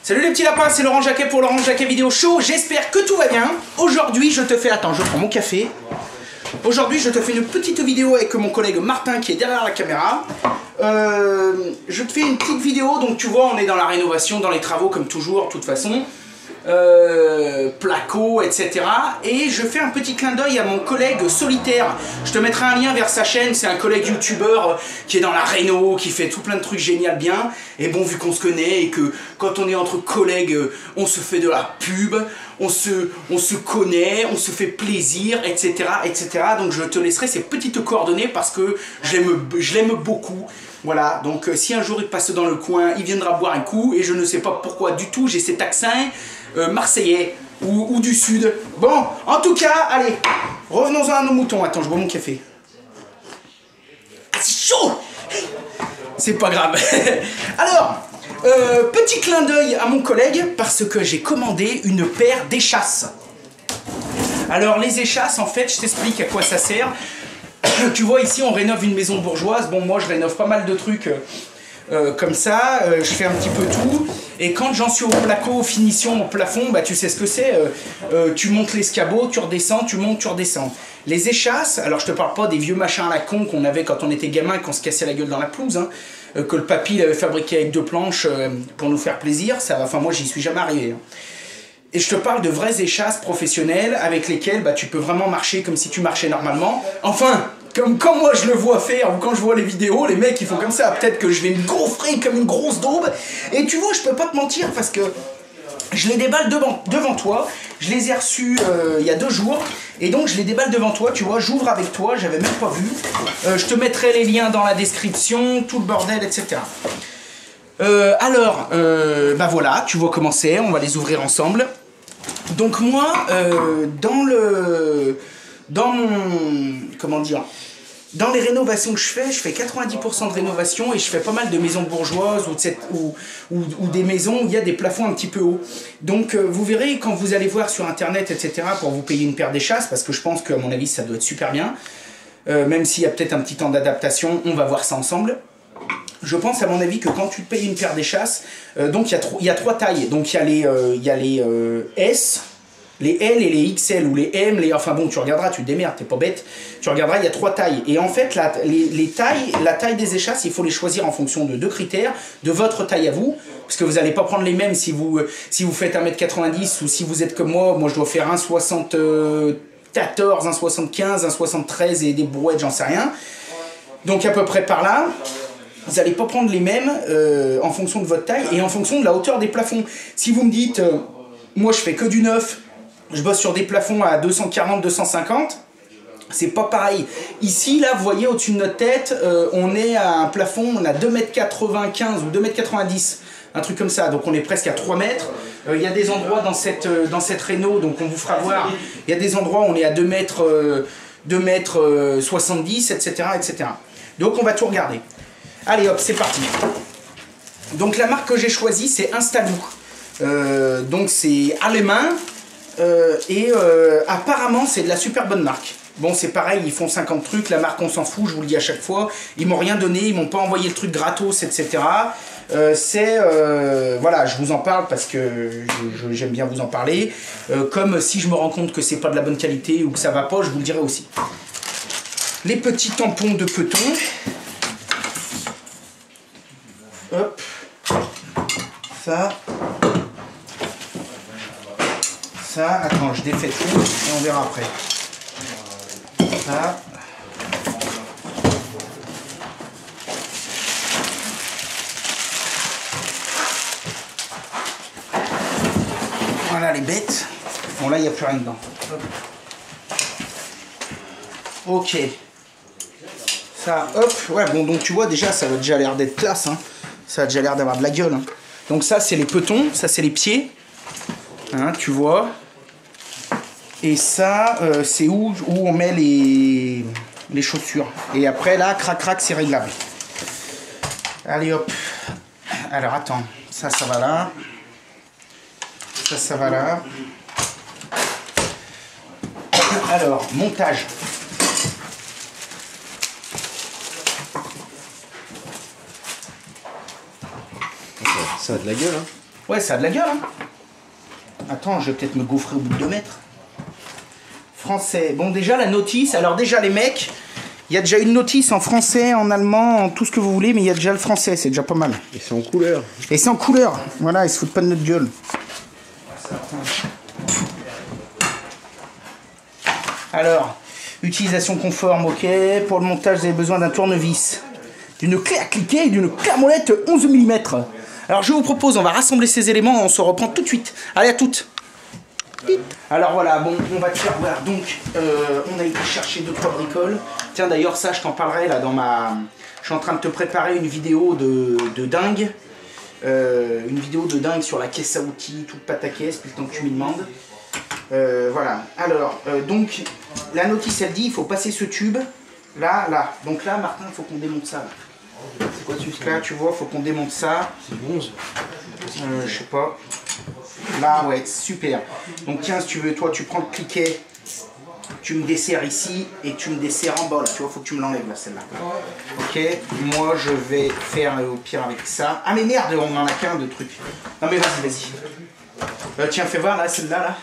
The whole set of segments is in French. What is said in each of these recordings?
Salut les petits lapins, c'est Laurent Jacquet pour Laurent Jacquet Vidéo Show. J'espère que tout va bien. Aujourd'hui, je te fais... Attends, je prends mon café. Aujourd'hui, je te fais une petite vidéo avec mon collègue Martin qui est derrière la caméra. Je te fais une petite vidéo, donc tu vois, on est dans la rénovation, dans les travaux comme toujours, de toute façon. Placo, etc. Et je fais un petit clin d'œil à mon collègue Solitaire. Je te mettrai un lien vers sa chaîne. C'est un collègue youtubeur qui est dans la réno, qui fait tout plein de trucs génial bien. Et bon, vu qu'on se connaît et que quand on est entre collègues, on se fait de la pub, on se connaît, on se fait plaisir, etc., etc. Donc je te laisserai ces petites coordonnées parce que je l'aime beaucoup. Voilà, donc si un jour il passe dans le coin, il viendra boire un coup, et je ne sais pas pourquoi du tout, j'ai cet accent marseillais ou du sud. Bon, en tout cas, allez, revenons-en à nos moutons. Attends, je bois mon café. Ah, c'est chaud! C'est pas grave. Alors, petit clin d'œil à mon collègue, parce que j'ai commandé une paire d'échasses. Alors, les échasses, en fait, je t'explique à quoi ça sert. Tu vois, ici on rénove une maison bourgeoise. Bon, moi je rénove pas mal de trucs comme ça, je fais un petit peu tout. Et quand j'en suis au placo, aux finitions, au plafond, bah tu sais ce que c'est. Tu montes l'escabeau, tu redescends, tu montes, tu redescends. Les échasses, alors je te parle pas des vieux machins à la con qu'on avait quand on était gamin, qu'on se cassait la gueule dans la pelouse, hein, que le papy avait fabriqué avec 2 planches pour nous faire plaisir. Ça, enfin, moi j'y suis jamais arrivé. Hein. Et je te parle de vraies échasses professionnelles avec lesquelles bah, tu peux vraiment marcher comme si tu marchais normalement. Enfin, comme quand moi je le vois faire ou quand je vois les vidéos, les mecs ils font comme ça. Peut-être que je vais me gaufrer comme une grosse daube. Et tu vois, je peux pas te mentir parce que je les déballe devant toi. Je les ai reçus il y a 2 jours. Et donc je les déballe devant toi, tu vois, j'ouvre avec toi, j'avais même pas vu. Je te mettrai les liens dans la description, tout le bordel, etc. Bah voilà, tu vois comment c'est, on va les ouvrir ensemble. Donc moi, dans les rénovations que je fais 90% de rénovation et je fais pas mal de maisons bourgeoises ou des maisons où il y a des plafonds un petit peu hauts. Donc vous verrez quand vous allez voir sur internet, etc. pour vous payer une paire d'échasses, parce que je pense qu'à mon avis ça doit être super bien, même s'il y a peut-être un petit temps d'adaptation, on va voir ça ensemble. Je pense à mon avis que quand tu te payes une paire d'échasses, donc il y a 3 tailles. Donc il y a les S, les L et les XL, ou les M, enfin bon, tu regarderas, tu te démerdes, t'es pas bête. Tu regarderas, il y a 3 tailles. Et en fait, la taille des échasses, il faut les choisir en fonction de 2 critères, de votre taille à vous, parce que vous n'allez pas prendre les mêmes si vous faites 1m90 ou si vous êtes comme moi je dois faire 1,74, 1,75, 1,73 et des brouettes, j'en sais rien. Donc à peu près par là. Vous n'allez pas prendre les mêmes en fonction de votre taille et en fonction de la hauteur des plafonds. Si vous me dites, moi je fais que du neuf, je bosse sur des plafonds à 240, 250, c'est pas pareil. Ici, là, vous voyez, au-dessus de notre tête, on est à un plafond, on a 2,95 m ou 2,90 m, un truc comme ça. Donc on est presque à 3 mètres. Il y a des endroits dans cette réno, donc on vous fera voir, il y a des endroits où on est à 2 mètres 70, etc., etc. Donc on va tout regarder. Allez hop, c'est parti. Donc la marque que j'ai choisie, c'est Instalou. Donc c'est allemand et apparemment c'est de la super bonne marque. Bon, c'est pareil, ils font 50 trucs, la marque on s'en fout, je vous le dis à chaque fois. Ils m'ont rien donné, ils m'ont pas envoyé le truc gratos, etc. Voilà, je vous en parle parce que j'aime bien vous en parler. Comme si je me rends compte que c'est pas de la bonne qualité ou que ça va pas, je vous le dirai aussi. Les petits tampons de peton. Hop, ça, attends, je défais tout et on verra après. Ça, voilà les bêtes. Bon là il n'y a plus rien dedans. Hop. Ok. Ça, hop, ouais, bon, donc tu vois, déjà, ça a déjà l'air d'être classe, hein. Ça a déjà l'air d'avoir de la gueule, hein. Donc ça, c'est les petons, ça, c'est les pieds, hein, tu vois. Et ça, c'est où on met les chaussures. Et après, là, crac, crac, c'est réglable. Allez, hop. Alors, attends, ça va là. Ça va là. Alors, montage. Ça a de la gueule, hein. Ouais, ça a de la gueule, hein. Attends, je vais peut-être me gaufrer au bout de 2 mètres. Français. Bon, déjà, la notice. Alors, déjà, les mecs, il y a déjà une notice en français, en allemand, en tout ce que vous voulez, mais il y a déjà le français. C'est déjà pas mal. Et c'est en couleur. Et c'est en couleur. Voilà, ils se foutent pas de notre gueule. Alors, utilisation conforme, ok. Pour le montage, vous avez besoin d'un tournevis, d'une clé à cliquer et d'une clé à molette 11 mm. Alors, je vous propose, on va rassembler ces éléments, on se reprend tout de suite. Allez, à toutes. Alors voilà, bon, on va te faire voir. Donc, on a été chercher 2-3 bricoles. Tiens, d'ailleurs, ça, je t'en parlerai là dans ma... Je suis en train de te préparer une vidéo de dingue. Une vidéo de dingue sur la caisse à outils, toute pataquès, puis le temps que tu m'y demandes. Voilà. Alors, donc, la notice, elle dit, il faut passer ce tube. Là, là. Donc là, Martin, il faut qu'on démonte ça. C'est quoi tu Là, tu vois, il faut qu'on démonte ça. C'est bronze. Je sais pas. Là, ouais, super. Donc tiens, si tu veux, toi, tu prends le cliquet, tu me desserres ici et tu me desserres en bas. Là. Tu vois, faut que tu me l'enlèves là, celle-là. Ok. Moi, je vais faire au pire avec ça. Ah mais merde, on en a qu'un de trucs. Non mais vas-y, vas-y. Tiens, fais voir là, celle-là, là.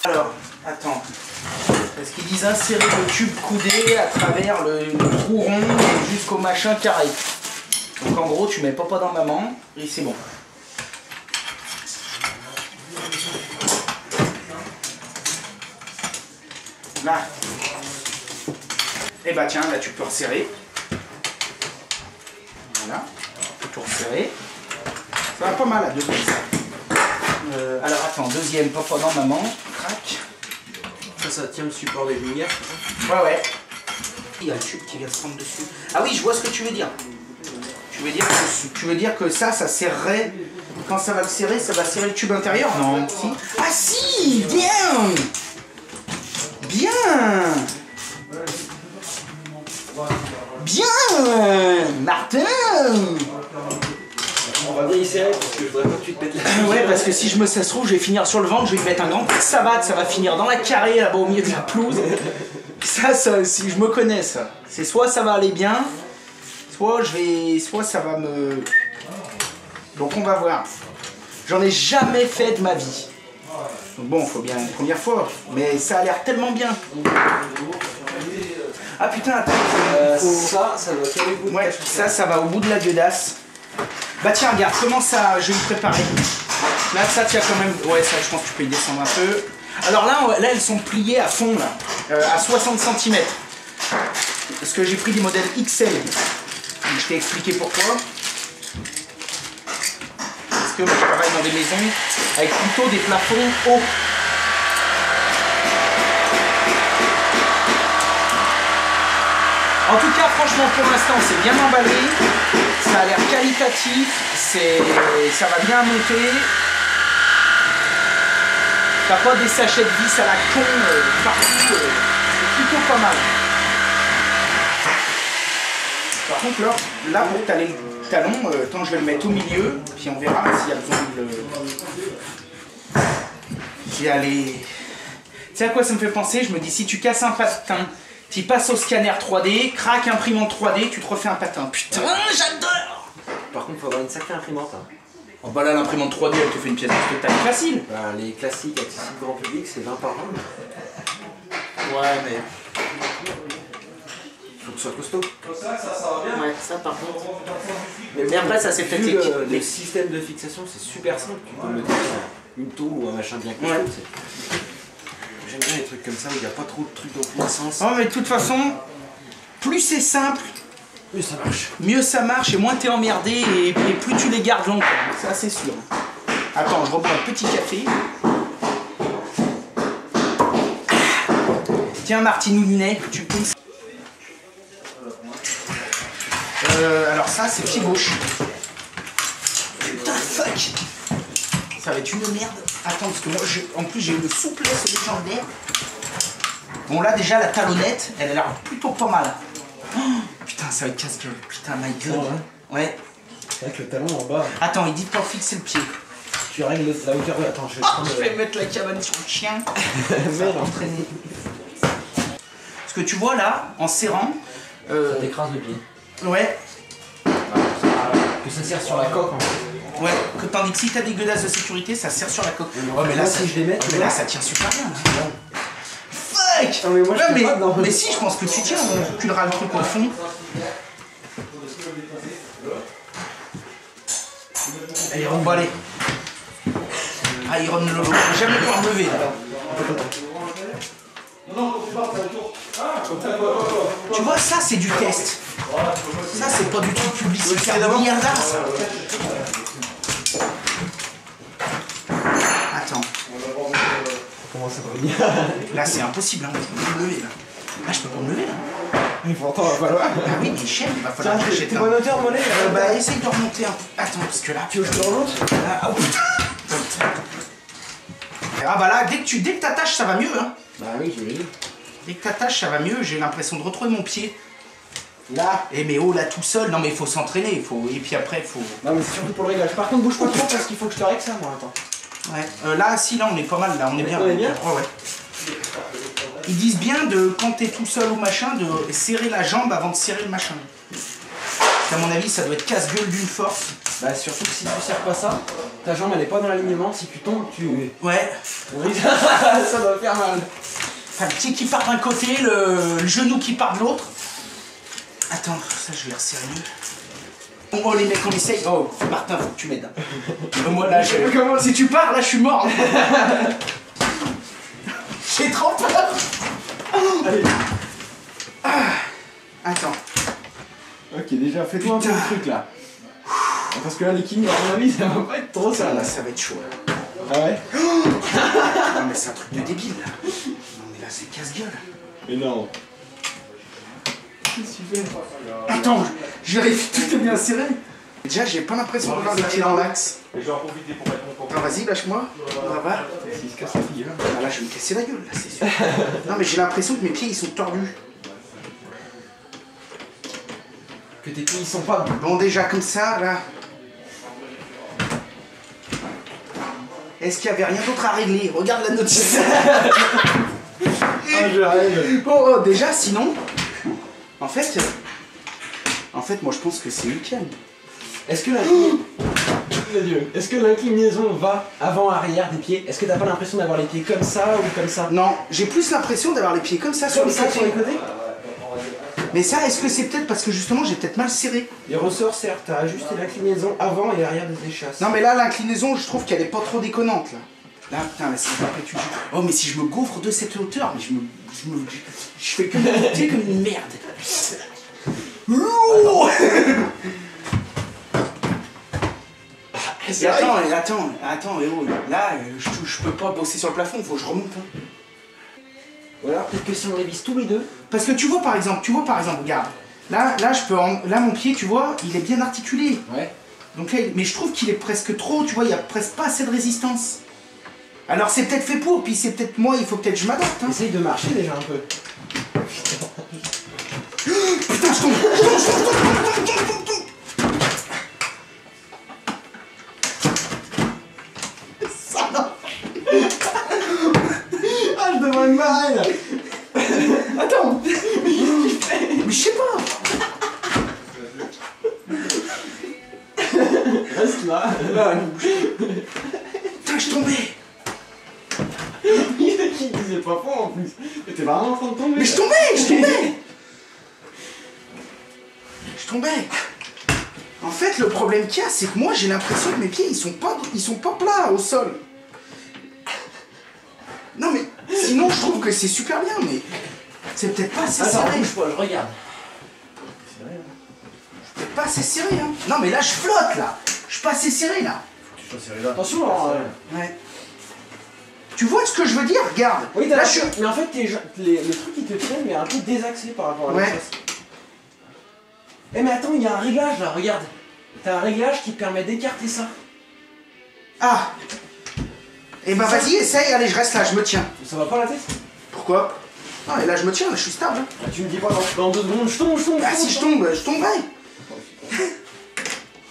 Alors, attends, parce qu'ils disent insérer le tube coudé à travers le trou rond jusqu'au machin carré. Donc en gros, tu mets papa dans maman et c'est bon. Là. Et bah tiens, là tu peux resserrer. Voilà, tu peux tout resserrer. Ça va pas mal à deux comme ça. Alors attends, deuxième, papa dans maman. Crac. Ça tient le support des lumières. Ouais, ouais. Il y a le tube qui vient se prendre dessus. Ah oui, je vois ce que tu veux dire. Tu veux dire que ça serrerait. Quand ça va le serrer, ça va serrer le tube intérieur? Non. Si. Ah si. Bien. Bien. Bien. Martin. On va bien y serrer parce que je voudrais pas que tu te pètes la Ouais, parce que si je me ça se trouve, je vais finir sur le ventre, je vais lui mettre un grand coup de savate, ça va finir dans la carrée là-bas au milieu de la pelouse. Ça, si je me connais, ça. C'est soit ça va aller bien, soit ça va me... Donc on va voir. J'en ai jamais fait de ma vie. Donc bon, faut bien une première fois, mais ça a l'air tellement bien. Ah putain, attends. ça doit caler le bout de Ouais, ça va au bout de la gueudasse. Bah tiens, regarde, comment ça, je vais me préparer. Là, ça, tu as quand même... Ouais, ça, je pense que tu peux y descendre un peu. Alors là, elles sont pliées à fond, là, à 60 cm. Parce que j'ai pris des modèles XL. Donc, je t'ai expliqué pourquoi. Parce que moi, je travaille dans des maisons avec plutôt des plafonds hauts. En tout cas, franchement, pour l'instant, c'est bien emballé. Ça a l'air qualitatif. Ça va bien monter. T'as pas des sachets de vis à la con partout. C'est plutôt pas mal. Par contre, là pour taler le talon, attends, je vais le mettre au milieu. Puis on verra s'il y a besoin de le... J'y aller... Tu sais à quoi ça me fait penser? Je me dis, si tu casses un patin, tu passes au scanner 3D, craque imprimante 3D, tu te refais un patin. Putain, j'adore! Par contre, il faut avoir une sacrée imprimante. Hein. Oh bah là, l'imprimante 3D, elle te fait une pièce de spectacle facile. Bah, les classiques accessibles grand public, c'est 20 par an. Ouais, mais... Faut que ce soit costaud. Ça va bien. Ouais, ça par contre. Mais après, ça c'est peut-être le système de fixation, c'est super simple. Tu peux mettre une tour ou un machin bien costaud. Ouais. J'aime bien les trucs comme ça où il n'y a pas trop de trucs dans tous les sens. Oh, mais de toute façon, plus c'est simple, mieux ça marche. Mieux ça marche et moins t'es emmerdé et plus tu les gardes longtemps. Ça, c'est sûr. Attends, je reprends un petit café. Tiens, Martinoulinet, tu peux... alors ça, c'est pied gauche. Putain, fuck! Ça va être une merde. Attends, parce que moi, en plus, j'ai une souplesse légendaire. Bon, là, déjà, la talonnette, elle a l'air plutôt pas mal. Oh, putain, ça va être casse-gueule. Putain, my god. Ouais. Avec le talon en bas. Attends, il dit de pas fixer le pied. Tu règles la hauteur. Attends, je vais Oh, je vais mettre la cabane sur le chien. Ça va entraîner. Parce que tu vois là, en serrant. Ça t'écrase le pied. Ouais. Que ça serre sur la coque en fait. Ouais, que tandis que si t'as des godasses de sécurité, ça serre sur la coque. Ouais, mais là, si je les mets, mais là, ça tient super bien. Là. Fuck! Non, mais moi, je peux pas, non. Mais si, je pense que tu tiens, on reculeras le truc au fond. Iron, bon allez. Iron Lolo, je vais jamais pouvoir me lever là. Tu vois, ça c'est du test. Ça c'est pas du tout publicitaire de milliardaire ça. Attends. Comment ça va venir? Là c'est impossible, hein. Je peux pas me lever là. Là je peux pas me lever là. Il faut entendre, va falloir. Ah oui mais chef, il va falloir que j'achète T'es un. bonne hauteur, mollet? Bah essaye de remonter un peu. Attends, parce que là. Tu veux que je te remonte? Ah, oh putain. Ah bah là, dès que t'attaches ça va mieux hein. Bah oui, j'ai vu. Dès que t'attaches ça va mieux, j'ai l'impression de retrouver mon pied. Là. Eh mais oh là tout seul, non mais il faut s'entraîner, et puis après il faut. Non mais c'est surtout pour le réglage. Par contre bouge pas trop parce qu'il faut que je te règle ça moi, attends. Ouais, là si là on est pas mal, là on est bien. On est bien. Ouais, ouais. Ils disent bien de quand t'es tout seul ou machin, de serrer la jambe avant de serrer le machin. À mon avis ça doit être casse-gueule d'une force. Bah surtout que si tu serres pas ça, ta jambe elle est pas dans l'alignement, si tu tombes tu. Ouais. Ça doit faire mal. Enfin, le pied qui part d'un côté, le genou qui part de l'autre. Attends, ça je vais resserrer mieux. Oh les mecs on essaye. Oh Martin faut que tu m'aides. Moi là je... Si tu pars là je suis mort. J'ai trop peur. Allez. Ah. Attends. Ok déjà fais-toi un peu le truc là. Parce que là l'équilibre à mon avis ça va pas être trop ça Là là. ça va être chaud. Ah ouais. Non mais c'est un truc de débile là. Non mais là c'est casse-gueule. Mais non. Qu'est-ce que tu fais? Attends, je vérifie tout est bien serré. Déjà j'ai pas l'impression d'avoir les pieds dans l'axe. Et je vais en profiter pour mettre mon Attends vas-y lâche-moi. On va voir. Il se casse la figure. Ah là je vais me casser la gueule là c'est sûr. Non mais j'ai l'impression que mes pieds ils sont tordus. Que tes pieds ils sont pas. Bon déjà comme ça là. Est-ce qu'il y avait rien d'autre à régler? Regarde la notice. Ah je rêve. Oh déjà sinon. En fait moi je pense que c'est nickel. Est-ce que la... Est-ce que l'inclinaison va avant-arrière des pieds? Est-ce que t'as pas l'impression d'avoir les pieds comme ça ou comme ça? Non, j'ai plus l'impression d'avoir les pieds comme ça sur Comme les ça sur les côtés. côtés? Mais ça, est-ce que c'est peut-être parce que justement j'ai peut-être mal serré? Les ressorts servent à ajuster l'inclinaison avant et arrière des échasses. Non mais là l'inclinaison je trouve qu'elle est pas trop déconnante là. Là putain là c'est pas pétu. Oh mais si je me gaufre de cette hauteur, mais je fais que monter comme une merde. Ouh. Et attends, et oh, là je peux pas bosser sur le plafond, faut que je remonte. Hein. Ou alors peut-être que si on les vise tous les deux. Parce que tu vois par exemple, regarde. Là je peux là mon pied, tu vois, il est bien articulé. Ouais. Donc là, mais je trouve qu'il est presque trop, tu vois, il y a presque pas assez de résistance. Alors c'est peut-être fait pour, puis c'est peut-être moi, il faut peut-être que je m'adapte. Hein. Essaye de marcher déjà un peu. Putain, je tombe. Ça va. Ah je devrais me marrer là. Attends. Mais je sais pas. Reste là. Putain, je tombais. Il disait pas fort en plus. Mais t'es vraiment en train de tomber. Mais je tombais. Je tombais. En fait, le problème qu'il y a, c'est que moi, j'ai l'impression que mes pieds, ils sont pas plats au sol. Non mais, sinon, je trouve que c'est super bien, mais c'est peut-être pas assez Attends, serré. bouge pas, je regarde. C'est pas assez serré, hein. Non mais là, je flotte, là. Je suis pas assez serré, là. Tu sois serré là. Attention alors. Ouais. Tu vois ce que je veux dire? Regarde. Oui, là, je suis... mais en fait, le truc qui te tient, mais un peu désaxé par rapport à la Ouais. chasse. Eh mais attends, il y a un réglage là, regarde. T'as un réglage qui te permet d'écarter ça. Ah. Eh ben vas-y, essaye, allez, je reste là, je me tiens. Ça va pas la tête? Pourquoi? Ah, et là, je me tiens, là, je suis stable. Hein. Ah, tu me dis pas dans 2 secondes, je tombe. Ah, si je tomberai.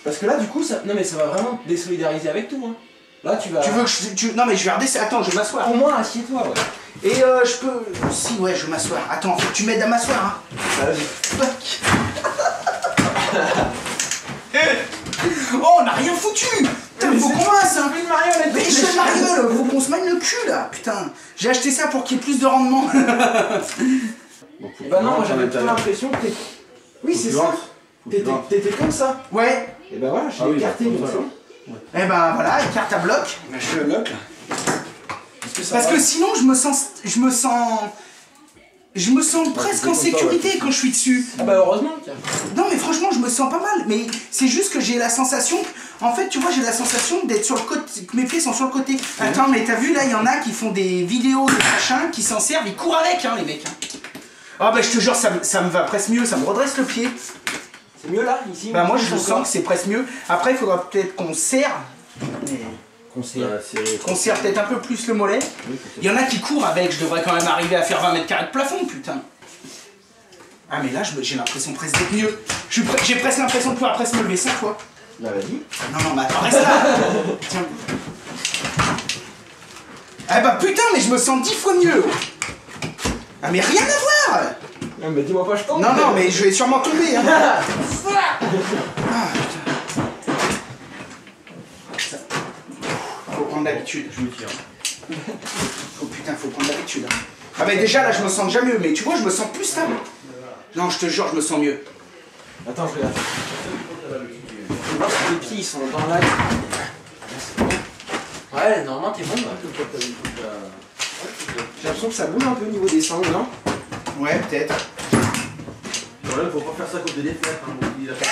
Parce que là, du coup, ça... Non mais ça va vraiment te désolidariser avec tout, hein. Là, tu vas... Tu veux que non mais je vais redescendre. Attends, je vais m'asseoir. Au moins, assieds-toi, ouais. Et je peux... Si, ouais, je vais m'asseoir. Attends, faut que tu m'aides à m'asseoir, hein. Vas-y. Oh, on n'a rien foutu. Putain, faut qu'on masse, hein. Une marionnette. Mais je fais ma gueule, faut qu'on se mène le cul, là. Putain, j'ai acheté ça pour qu'il y ait plus de rendement. Bah non, moi j'avais plutôt l'impression que t'es... Oui, c'est ça. T'étais comme ça. Ouais. Et bah voilà, j'ai écarté une fois. Et ben voilà, écarte à bloc. Je fais le bloc là. Parce que sinon je me sens presque en sécurité quand je suis dessus. Ah bah heureusement, tiens. Non mais franchement je me sens pas mal, mais c'est juste que j'ai la sensation, en fait tu vois j'ai la sensation d'être sur le côté, que mes pieds sont sur le côté. Attends mais t'as vu là il y en a qui font des vidéos de machin, qui s'en servent, ils courent avec hein les mecs. Ah bah je te jure ça me va presque mieux, ça me redresse le pied. C'est mieux là, ici? Bah moi je sens que c'est presque mieux. Après il faudra peut-être qu'on serre. Qu'on serre peut-être un peu plus le mollet. Il y en a qui courent avec, je devrais quand même arriver à faire 20 mètres carrés de plafond, putain. Ah mais là j'ai l'impression presque d'être mieux. J'ai presque l'impression de pouvoir presque me lever 5 fois. Bah vas-y. Non mais attends, reste là. Tiens. Ah bah putain mais je me sens 10 fois mieux. Ah mais rien à voir. Ah mais dis-moi pas je tombe. Non mais je vais sûrement tomber hein. Ah putain. Faut prendre l'habitude. Je me tire. Oh putain, faut prendre l'habitude. Ah bah déjà là je me sens déjà mieux, mais tu vois je me sens plus stable. Non je te jure je me sens mieux. Attends je regarde. Je vois que les pieds ils sont dans l'axe. Ouais normalement t'es bon là. J'ai l'impression que ça bouge un peu au niveau des sangles, non? Ouais peut-être. Le problème, faut pas faire ça à côté des fenêtres. Hein. Il a pas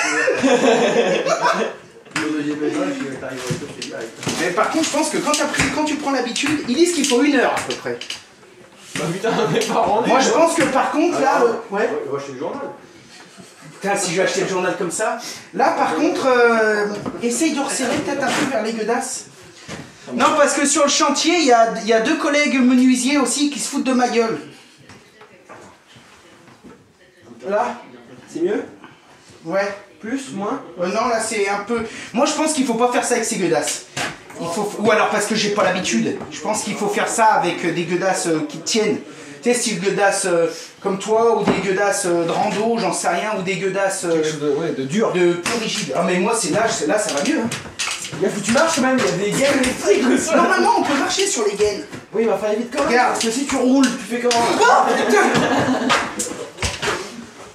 le deuxième étage, il va arriver au direct. Mais par contre je pense que quand tu prends l'habitude, ils disent qu'il faut 1 heure à peu près. Bah putain on est pas rendu. Moi je pense que par contre là... Ouais. Il va acheter le journal. Putain si je vais acheter le journal comme ça. Là par contre, essaye de resserrer peut-être un peu vers les godasses. Non parce que sur le chantier, il y a 2 collègues menuisiers aussi qui se foutent de ma gueule. Là. C'est mieux? Ouais. Plus? Moins? Non là c'est un peu... Moi je pense qu'il faut pas faire ça avec ces godasses. Ou alors parce que j'ai pas l'habitude. Je pense qu'il faut faire ça avec des godasses qui tiennent. Tu sais style godasses comme toi ou des godasses de rando, j'en sais rien, ou des godasses de dur. de plus rigides. Ah mais moi c'est là ça va mieux. Hein. Il faut que tu marches quand même, il y a des gaines électriques ou ça. Normalement on peut marcher sur les gaines. Oui, il va falloir vite quand même. Regarde. Parce que si tu roules, tu fais comment? Oh putain.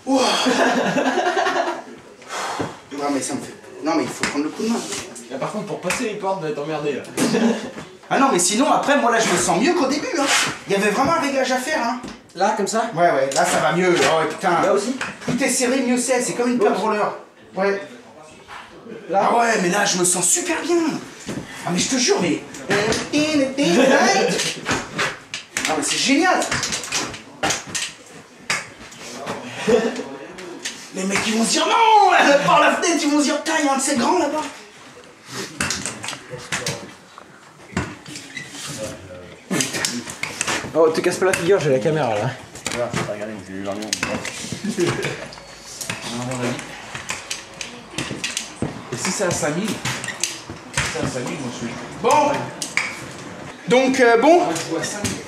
Wow. Non mais ça me fait... Non mais il faut prendre le coup de main. Et par contre, pour passer les portes, va être emmerdé là. Ah non mais sinon après moi là je me sens mieux qu'au début hein. Il y avait vraiment un réglage à faire hein. Là, comme ça? Ouais là ça va mieux. Oh putain. Là aussi? Plus t'es serré mieux c'est comme une paire de roller. Ouais. Là. Ah ouais mais là je me sens super bien. Ah mais je te jure mais... Ah mais c'est génial. Les mecs ils vont se dire non. Par la fenêtre ils vont se dire putain il y a un de ces grands là-bas. Oh, te casse pas la figure, j'ai la caméra là. Voilà, c'est pas regardé, j'ai eu l'argent. Et si c'est à 5000 c'est à 5000 moi je suis... Bon. Donc bon,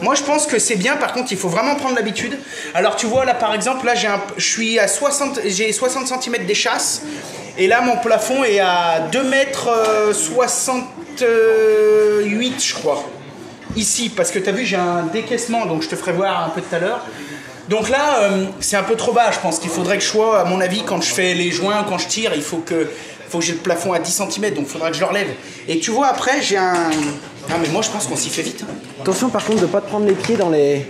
moi je pense que c'est bien, par contre il faut vraiment prendre l'habitude. Alors tu vois là par exemple, là je suis à 60 cm d'échasse. Et là mon plafond est à 2 mètres 68 je crois. Ici, parce que tu as vu j'ai un décaissement, donc je te ferai voir un peu tout à l'heure. Donc là c'est un peu trop bas, je pense qu'il faudrait que je sois, à mon avis quand je fais les joints, quand je tire, il faut que j'ai le plafond à 10 cm, donc il faudra que je le relève. Et tu vois après j'ai un... Ah mais moi je pense qu'on s'y fait vite. Hein. Attention par contre de pas te prendre les pieds dans les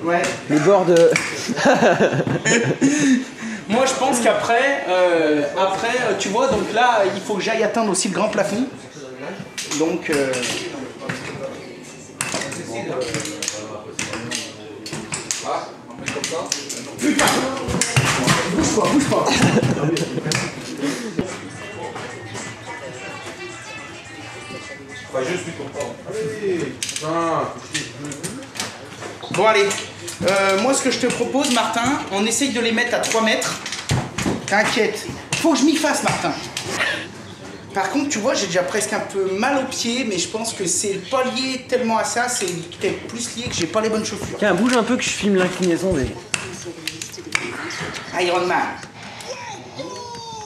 bords de... Moi je pense qu'après, tu vois, donc là il faut que j'aille atteindre aussi le grand plafond. Donc... Putain. Bouge pas. Enfin, je suis content. Allez, putain. Bon allez, moi ce que je te propose Martin, on essaye de les mettre à 3 mètres. T'inquiète, faut que je m'y fasse Martin. Par contre, tu vois, j'ai déjà presque un peu mal aux pieds, mais je pense que c'est pas lié tellement à ça, c'est peut-être plus lié que j'ai pas les bonnes chaussures. Tiens, bouge un peu que je filme l'inclinaison des... Iron Man.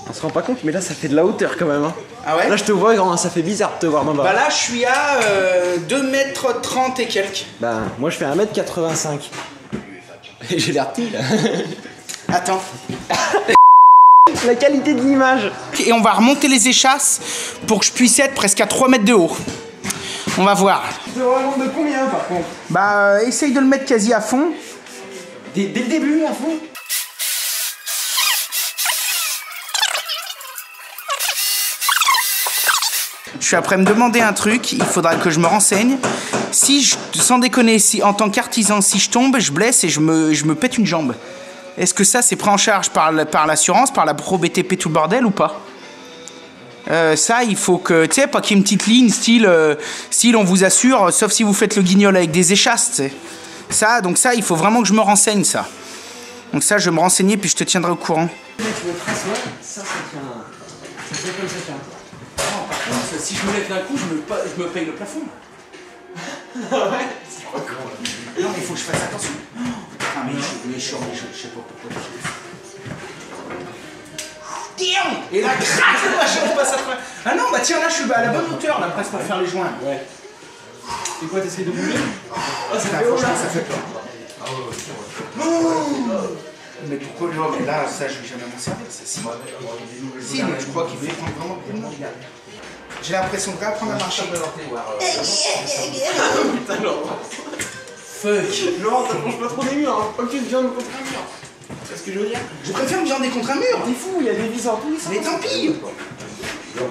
On se rend pas compte, mais là ça fait de la hauteur quand même. Hein. Ah ouais? Là je te vois, grand, ça fait bizarre de te voir d'en bas. Bah là, je suis à 2m30 et quelques. Bah, moi je fais 1m85. Et j'ai l'air petit là. Attends. La qualité de l'image. Et on va remonter les échasses pour que je puisse être presque à 3 mètres de haut. On va voir. Tu te rends compte de combien par contre? Bah, essaye de le mettre quasi à fond. Dès le début, à fond. Je suis après me demander un truc, il faudra que je me renseigne. Si je, sans déconner, si en tant qu'artisan, si je tombe, je blesse et je me pète une jambe. Est-ce que ça c'est pris en charge par l'assurance, par la pro BTP tout le bordel ou pas? Ça, il faut que, tu sais, pas qu'il y ait une petite ligne style on vous assure, sauf si vous faites le guignol avec des échasses, tu sais. Ça, donc ça, il faut vraiment que je me renseigne, ça. Donc ça, je vais me renseigner puis je te tiendrai au courant. Tu me traces, ouais, ça tient. Ça tient comme ça tient. Non, par contre, si je me lève d'un coup, je me paye le plafond. Ouais, c'est pas con. Non, mais il faut que je fasse attention. Ah, mais je sais pas pourquoi. Damn! Et là, crac, le machin qui passe à travers. Ah non, bah tiens, là, je suis à la bonne hauteur, là, presque pour faire les joints. Ouais. C'est quoi, t'essayes de bouger? Ah, ça fait franchement, ça fait peur. Non! Mais pourquoi non, mais là, ça, je vais jamais m'en servir, ça, si. Si, mais je crois qu'il faut prendre vraiment plus de monde. J'ai l'impression de apprendre à marcher. Putain, Laurent. Fuck. Laurent, t'approches pas trop des murs, hein. Ok, viens me contre un mur. C'est ce que je veux dire? Je préfère me viander contre un mur. T'es fou, il y a des vis en tout. Mais tant pis.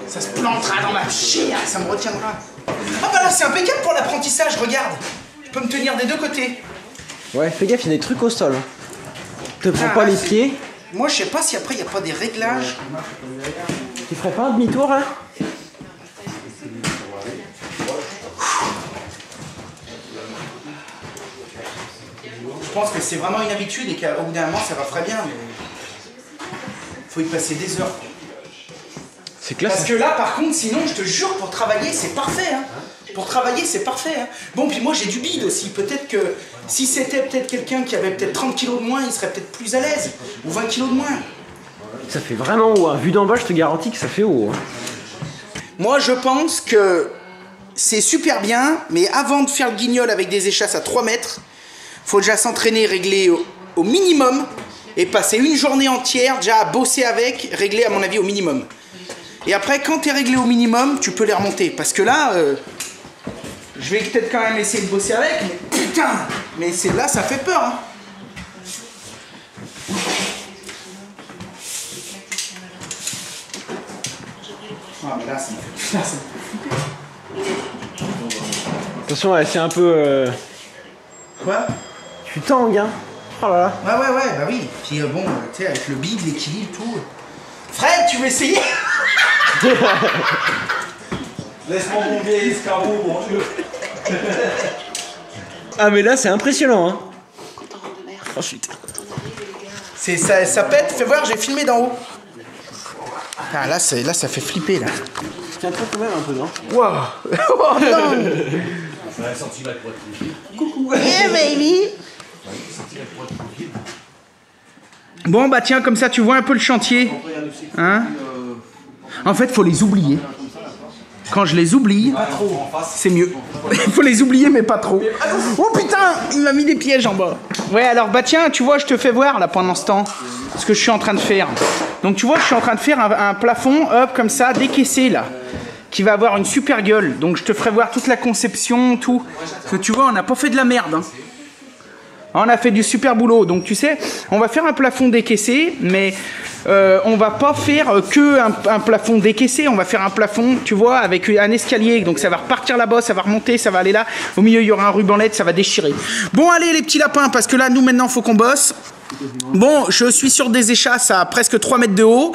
Ça se plantera dans ma chair, ça me retiendra. Ah bah là, c'est impeccable pour l'apprentissage, regarde. Je peux me tenir des deux côtés. Ouais, fais gaffe, il y a des trucs au sol. Te prends Ah, pas là, les c'est- pieds. Moi, je sais pas si après, il n'y a pas des réglages. Tu ferais pas un demi-tour là? Je pense que c'est vraiment une habitude et qu'au bout d'un moment, ça va très bien, mais faut y passer des heures. C'est classe. Parce que là, par contre, sinon, je te jure, pour travailler, c'est parfait. Hein. Pour travailler, c'est parfait. Hein. Bon, puis moi, j'ai du bide aussi. Peut-être que si c'était peut-être quelqu'un qui avait peut-être 30 kilos de moins, il serait peut-être plus à l'aise. Ou 20 kilos de moins. Ça fait vraiment haut. Hein. Vu d'en bas, je te garantis que ça fait haut. Hein. Moi, je pense que c'est super bien, mais avant de faire le guignol avec des échasses à 3 mètres, faut déjà s'entraîner, régler au minimum, et passer une journée entière déjà à bosser avec, régler à mon avis au minimum. Et après, quand tu es réglé au minimum, tu peux les remonter. Parce que là, je vais peut-être quand même essayer de bosser avec, mais putain, mais c'est là, ça fait peur. Hein. Ah, mais là, ça me fait flipper. Attention, ouais, c'est un peu. Quoi? Tu tangues, hein. Oh là là. Ouais, bah oui. Puis bon, tu sais, avec le bide, l'équilibre, tout. Fred, tu veux essayer? Laisse-moi mon vieil escargot, mon Dieu. Ah, mais là, c'est impressionnant, hein. Oh, shit. C'est ça pète. Fais voir, j'ai filmé d'en haut. Ah, là, ça fait flipper, là. Tiens-toi quand même un peu, non? Wow. Oh non. C'est un centimètre pour être vide. Coucou. Yeah, baby. Bon, bah tiens, comme ça, tu vois un peu le chantier. Hein? En fait, faut les oublier. Quand je les oublie, c'est mieux. Il faut les oublier, mais pas trop. Oh putain, il m'a mis des pièges en bas. Ouais, alors bah tiens, tu vois, je te fais voir là pendant ce temps ce que je suis en train de faire. Donc tu vois, je suis en train de faire un plafond, hop, comme ça, décaissé là, qui va avoir une super gueule. Donc je te ferai voir toute la conception, tout. Parce que tu vois, on n'a pas fait de la merde. Hein. On a fait du super boulot. Donc tu sais, on va faire un plafond décaissé, mais on va pas faire que un plafond décaissé. On va faire un plafond, tu vois, avec un escalier. Donc ça va repartir là-bas, ça va remonter, ça va aller là. Au milieu, il y aura un ruban LED, ça va déchirer. Bon, allez les petits lapins, parce que là, nous maintenant, faut qu'on bosse. Bon, je suis sur des échasses à presque 3 mètres de haut.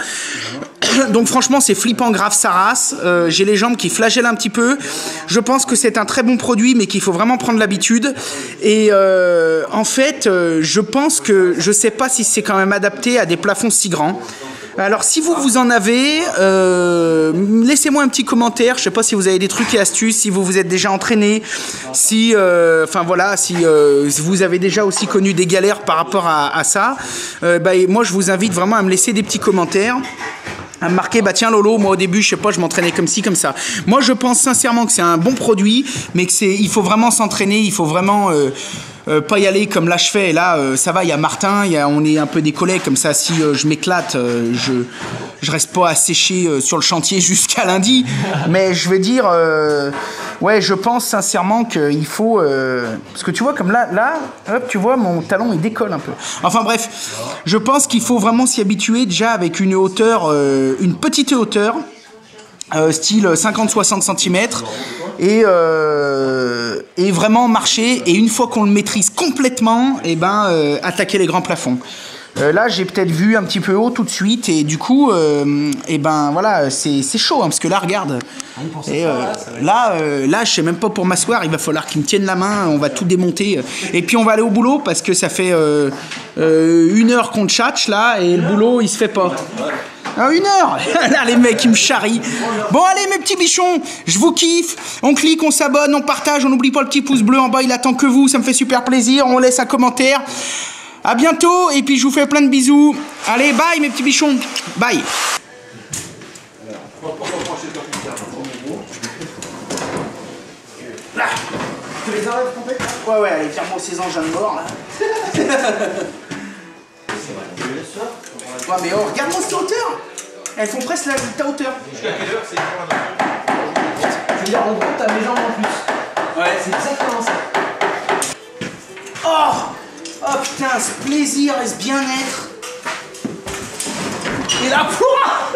Donc franchement, c'est flippant grave sa race. J'ai les jambes qui flagellent un petit peu. Je pense que c'est un très bon produit, mais qu'il faut vraiment prendre l'habitude. Et en fait, je pense que je sais pas si c'est quand même adapté à des plafonds si grands. Alors si vous en avez, laissez-moi un petit commentaire. Je sais pas si vous avez des trucs et astuces, si vous vous êtes déjà entraîné, si, enfin voilà, si vous avez déjà aussi connu des galères par rapport à ça. Moi je vous invite vraiment à me laisser des petits commentaires. À me marquer, bah tiens Lolo, moi au début, je sais pas, je m'entraînais comme ci, comme ça. Moi je pense sincèrement que c'est un bon produit, mais il faut vraiment s'entraîner, il faut vraiment pas y aller comme là je fais. Et là, ça va, il y a Martin, on est un peu des collègues, comme ça, si je m'éclate, je reste pas à sécher sur le chantier jusqu'à lundi. Mais je veux dire, ouais, je pense sincèrement qu'il faut... parce que tu vois, comme là, hop, tu vois, mon talon, il décolle un peu. Enfin bref, je pense qu'il faut vraiment s'y habituer déjà avec une hauteur, une petite hauteur, style 50-60 cm, et vraiment marcher. Et une fois qu'on le maîtrise complètement, et attaquer les grands plafonds. Là, j'ai peut-être vu un petit peu haut tout de suite, et du coup, voilà, c'est chaud, hein, parce que là, regarde. Et là, je sais même pas pour m'asseoir, il va falloir qu'il me tienne la main, on va tout démonter. Et puis, on va aller au boulot, parce que ça fait 1 heure qu'on tchatche, là, et le boulot, il se fait pas. Ah, 1 heure. Là, les mecs, ils me charrient. Bon, allez, mes petits bichons, je vous kiffe. On clique, on s'abonne, on partage, on n'oublie pas le petit pouce bleu en bas, il attend que vous, ça me fait super plaisir. On laisse un commentaire. À bientôt, et puis je vous fais plein de bisous. Allez, bye, mes petits bichons. Bye. Là. Tu les enlèves complètement ? Ouais, allez, tire-moi ces engins de mort, là. Ouais, mais oh, regarde-moi cette hauteur. Elles font presque ta hauteur. Jusqu'à quelle heure c'est pour la Je veux dire, en gros, t'as mes jambes en plus. Ouais, C'est exactement ça. Oh putain, ce plaisir et ce bien-être. Et la poire.